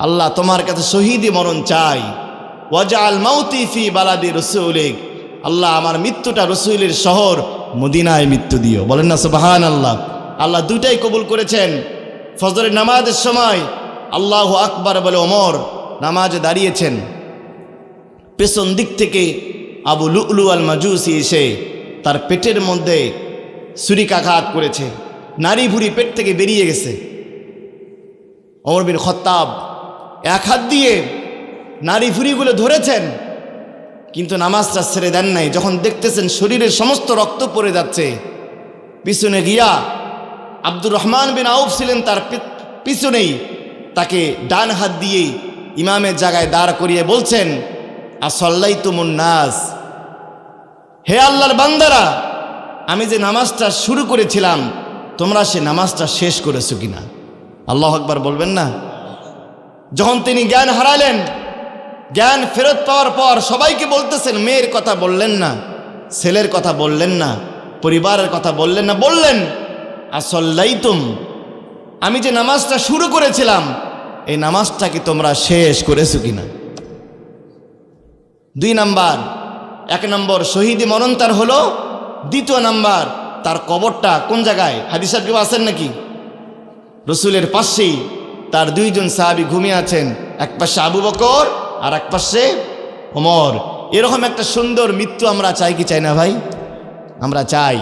আল্লাহ তোমার কাছে শহীদি মরণ চাই। ওয়াজআল মাউতি ফি বালাদি রাসূলিক, আল্লাহ আমার মৃত্যুটা রসুলের শহর মদিনায় মৃত্যু দিও। বলেন না সুবহানাল্লাহ। আল্লাহ দুইটাই কবুল করেছেন। ফজরের নামাজের সময় আল্লাহু আকবার বলে ওমর নামাজে দাঁড়িয়েছেন, পেছন দিক থেকে আবু লুলু আল মাজুসি এসে তার পেটের মধ্যে ছুরিকাঘাত করেছে, নারী ভুঁড়ি পেট থেকে বেরিয়ে গেছে। ওমর বিন খাত্তাব এক হাত দিয়ে নারী ভুঁড়িগুলো ধরেছেন, কিন্তু নামাজটা ছেড়ে দেন নাই। যখন দেখতেছেন শরীরের সমস্ত রক্ত পড়ে যাচ্ছে, পিছনে গিয়া আব্দুর রহমান বিন আউফ ছিলেন তার পিছনেই, তাকে ডান হাত দিয়েই ইমামের জায়গায় দাঁড় করিয়ে বলছেন, আসল্লাইতুমুন নাস, হে আল্লাহর বান্দারা, আমি যে নামাজটা শুরু করেছিলাম তোমরা সে নামাজটা শেষ করেছো কিনা? আল্লাহু আকবার বলবেন না? যখন তিনি জ্ঞান হারালেন, জ্ঞান ফেরত পাওয়ার পর সবাইকে বলতেছেন, মেয়ের কথা বললেন না, ছেলের কথা বললেন না, পরিবারের কথা বললেন না, বললেন আসল্লাইতুম, আমি যে নামাজটা শুরু করেছিলাম এই নামাজটা কি তোমরা শেষ করেছো কিনা? 2 নাম্বার, 1 নম্বর শহীদি মরণ তার হলো, 2 নাম্বার তার কবরটা কোন জায়গায়? হাদিসে কেউ আছেন নাকি? রসুলের পাশেই তার 2 জন সাহাবী ঘুমিয়ে আছেন, এক পাশে আবু বকর আর এক পাশে ওমর। এরকম একটা সুন্দর মৃত্যু আমরা চাই কি চাই না ভাই? আমরা চাই।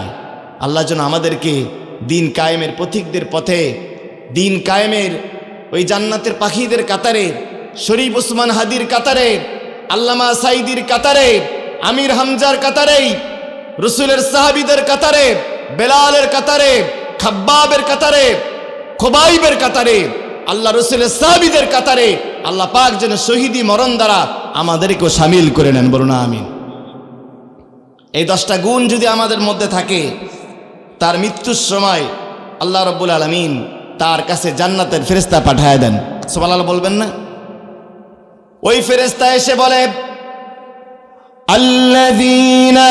আল্লাহ যেন আমাদেরকে দিন কায়েমের পথিকদের পথে, দিন কায়েমের ওই জান্নাতের পাখিদের কাতারে, শরীফ ওসমান হাদির কাতারে, আল্লামা সাইদির কাতারে, আমির হামজার কাতারে, রসুলের সাহাবীদের কাতারে, বেলালের কাতারে, খাব্বাবের কাতারে, খোবাইবের কাতারে, আল্লাহ রসুলের সাহাবীদের কাতারে আল্লাহ পাক যেন শহীদি মরণ দ্বারা আমাদেরকেও শামিল করে নেন। বলুন আমিন। এই 10টা গুণ যদি আমাদের মধ্যে থাকে, তার মৃত্যুর সময় আল্লাহ রাব্বুল আলামিন তার কাছে জান্নাতের ফেরেশতা পাঠায় দেন। সুবহানাল্লাহ বলবেন না? ওই ফেরেশতা এসে বলে, আল্লাযীনা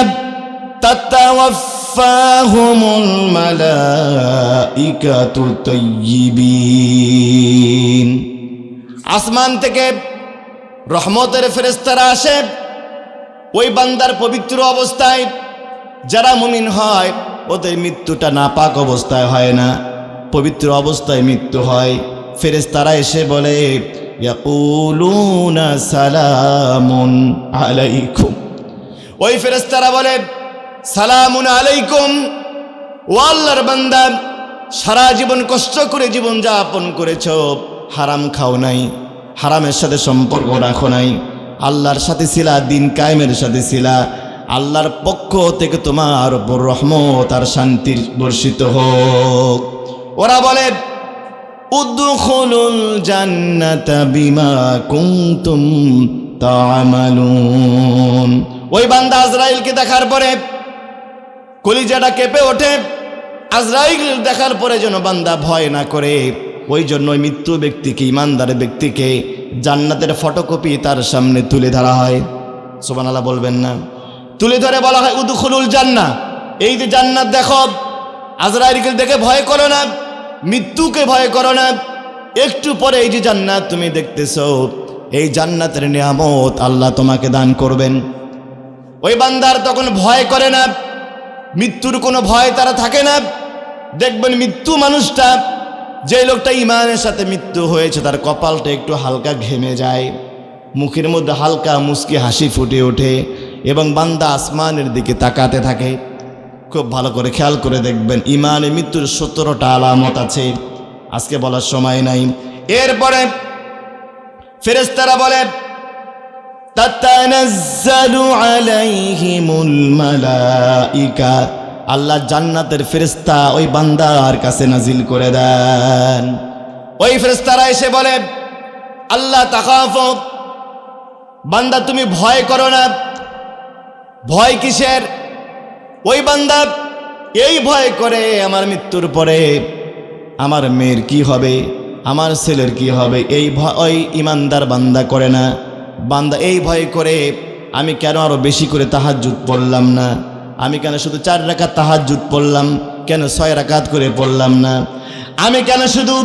তাতাওয়াফফাহুমুল মালাইকাতু তাইয়্যিবিন। আসমান থেকে রহমতের ফেরেশতারা আসে ওই বান্দার পবিত্র অবস্থায়। যারা মুমিন হয় ওদের মৃত্যুটা নাপাক অবস্থায় হয় না, পবিত্র অবস্থায় মৃত্যু হয়। ফেরেশতারা এসে বলে ইয়াকুলুনা সালামুন আলাইকুম। ওই ফেরেশতারা বলে সালামুন আলাইকুম, ও আল্লাহর বান্দা, সারা জীবন কষ্ট করে জীবন যাপন করেছ, হারাম খাও নাই, হারামের সাথে সম্পর্ক রাখো নাই, আল্লাহর সাথে ছিলা, দিন কায়েমের সাথে ছিলা। আল্লাহর পক্ষ থেকে তোমার উপর রহমত আর শান্তির বর্ষিত হোক। ওরা বলে উদখুলুল জান্নাতা বিমা কুনতুম তা'মালুন। ওই বান্দা আজরাইলকে দেখার পরে কলিজাটা কেঁপে ওঠে। আজরাইল দেখার পরে যেন বান্দা ভয় না করে, ওই জন্য ওই মৃত্যু ব্যক্তিকে, ইমানদার ব্যক্তিকে জান্নাতের ফটোকপি তার সামনে তুলে ধরা হয়। সুবহানাল্লাহ বলবেন না? তুলে ধরে বলা হয় উদখুলুল জান্নাহ, এই যে জান্নাত দেখো। আজরাইলকে দেখে ভয় করো না, মৃত্যুকে ভয় করো না। একটু পরে এই যে জান্নাত তুমি দেখতেছো, এই জান্নাতের নিয়ামত আল্লাহ তোমাকে দান করবেন। ওই বান্দার তখন ভয় করে না, মৃত্যুর কোনো ভয় তারা থাকে না। দেখবেন মৃত্যু মানুষটা, যে লোকটা ইমানের সাথে মৃত্যু হয়েছে, তার কপালটা একটু হালকা ঘেমে যায়, মুখের মধ্যে হালকা মুস্কি হাসি ফুটে ওঠে এবং বান্দা আসমানের দিকে তাকাতে থাকে। খুব ভালো করে খেয়াল করে দেখবেন, ইমানে মৃত্যুর 17টা আলামত আছে, আজকে বলার সময় নাই। এরপরে ফেরেশতারা বলে তাতানাজ্জালু আলাইহিমুল মালাইকা, আল্লাহ জান্নাতের ফেরেশতা ওই বান্দার কাছে নাজিল করে দেন। ওই ফেরেশতারা এসে বলে আল্লাহ তাখাফু, বান্দা তুমি ভয় করো না। ভয় কিসের? ওই বান্দা এই ভয় করে আমার মৃত্যুর পরে আমার মেয়ের কি হবে, আমার ছেলের কি হবে, এই ভয় ইমানদার বান্দা করে না। বান্দা এই ভয় করে আমি কেন আরো বেশি করে তাহাজ্জুদ পড়লাম না, আমি কেন শুধু 4 রাকাত তাহাজ্জুদ পড়লাম, কেন 6 রাকাত করে পড়লাম না, আমি কেন শুধু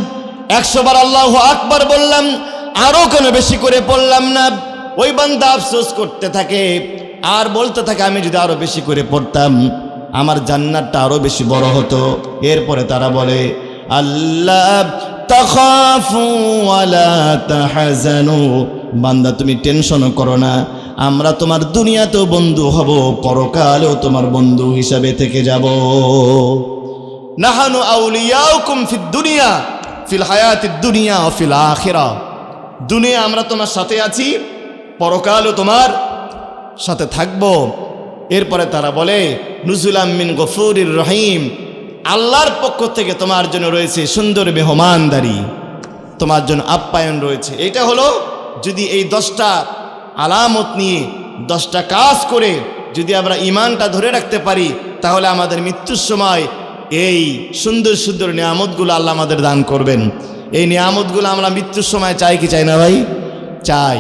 100 বার আল্লাহু আকবার বললাম, আরো কেন বেশি করে পড়লাম না। ওই বান্দা আফসোস করতে থাকে আর বলতে থাকে আমি যদি আরো বেশি করে পড়তাম আমার জান্নাতটা আরো বেশি বড় হতো। এরপরে তারা বলে আল্লাহ তাখাফু ওয়ালা তাহজানু, বান্দা তুমি টেনশন করো না, আমরা তোমার দুনিয়াতেও বন্ধু হব, পরকালেও তোমার বন্ধু হিসাবে থেকে যাব। নাহানু আউলিয়াউকুম ফিদ দুনিয়া ফিল হায়াতিদ দুনিয়া ওয়া ফিল আখিরাহ, দুনিয়া আমরা তোমার সাথে আছি, পরকালও তোমার সাথে থাকব। এরপরে তারা বলে নুজুলাম মিন গফুরির রহিম, আল্লাহর পক্ষ থেকে তোমার জন্য রয়েছে সুন্দর মেহমানদারি, তোমার জন্য আপ্যায়ন রয়েছে। এটা হলো যদি এই 10টা আলামত নিয়ে 10টা কাজ করে যদি আমরা ইমানটা ধরে রাখতে পারি, তাহলে আমাদের মৃত্যুর সময় এই সুন্দর সুন্দর নিয়ামতগুলো আল্লাহ আমাদের দান করবেন। এই নিয়ামতগুলো আমরা মৃত্যুর সময় চাই কি চাই না ভাই? চাই।